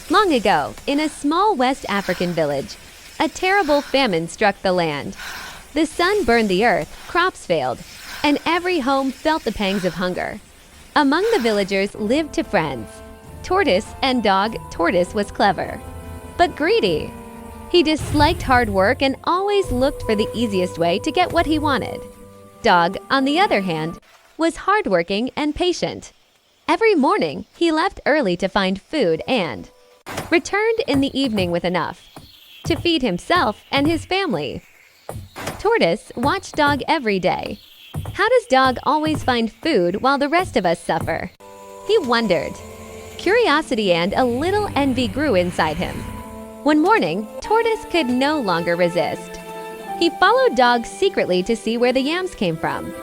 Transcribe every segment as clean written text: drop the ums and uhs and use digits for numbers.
Long ago, in a small West African village, a terrible famine struck the land. The sun burned the earth, crops failed, and every home felt the pangs of hunger. Among the villagers lived two friends, Tortoise and dog. Tortoise was clever, but greedy. He disliked hard work and always looked for the easiest way to get what he wanted. Dog, on the other hand, was hardworking and patient. Every morning, he left early to find food and returned in the evening with enough to feed himself and his family. Tortoise watched Dog every day. How does Dog always find food while the rest of us suffer? He wondered. Curiosity and a little envy grew inside him. One morning, Tortoise could no longer resist. He followed Dog secretly to see where the yams came from.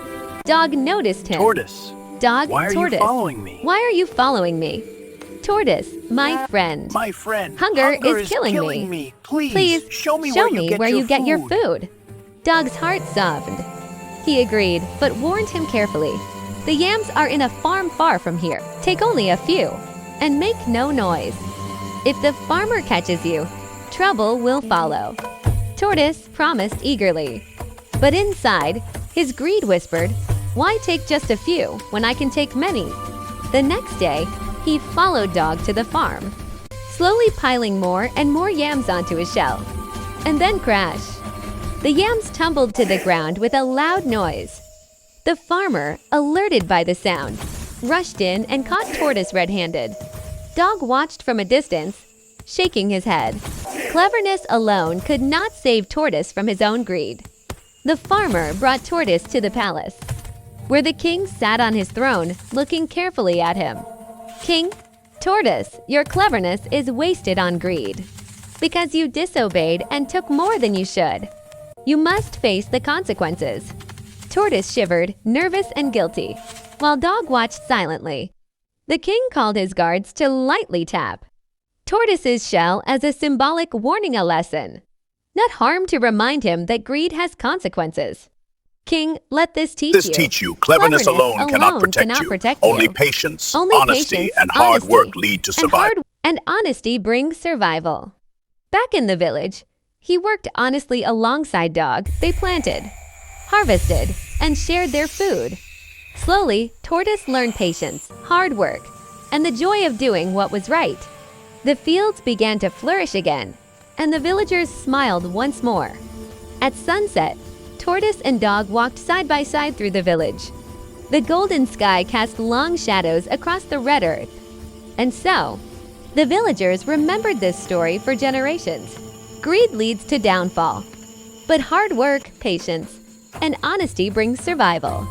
Dog noticed him. Tortoise, Dog, why are Tortoise, you following me? Why are you following me? Tortoise, my friend. My friend, Hunger is killing me. Please, show me where you get your food. Dog's heart softened. He agreed, but warned him carefully. The yams are in a farm far from here. Take only a few, and make no noise. If the farmer catches you, trouble will follow. Tortoise promised eagerly. But inside, his greed whispered, "Why take just a few when I can take many?" The next day, he followed Dog to the farm, slowly piling more and more yams onto his shell, and then crashed. The yams tumbled to the ground with a loud noise. The farmer, alerted by the sound, rushed in and caught Tortoise red-handed. Dog watched from a distance, shaking his head. Cleverness alone could not save Tortoise from his own greed. The farmer brought Tortoise to the palace, where the king sat on his throne, looking carefully at him. "King, Tortoise, your cleverness is wasted on greed, because you disobeyed and took more than you should. You must face the consequences." Tortoise shivered, nervous and guilty, while Dog watched silently. The king called his guards to lightly tap Tortoise's shell as a symbolic warning, a lesson, not harm, to remind him that greed has consequences. "King, let this teach you. Cleverness alone cannot protect you. Only patience, honesty, and hard work lead to survival. And honesty brings survival." Back in the village, he worked honestly alongside Dog. They planted, harvested, and shared their food. Slowly, Tortoise learned patience, hard work, and the joy of doing what was right. The fields began to flourish again, and the villagers smiled once more. At sunset, Tortoise and Dog walked side by side through the village. The golden sky cast long shadows across the red earth. And so, the villagers remembered this story for generations. Greed leads to downfall, but hard work, patience, and honesty brings survival.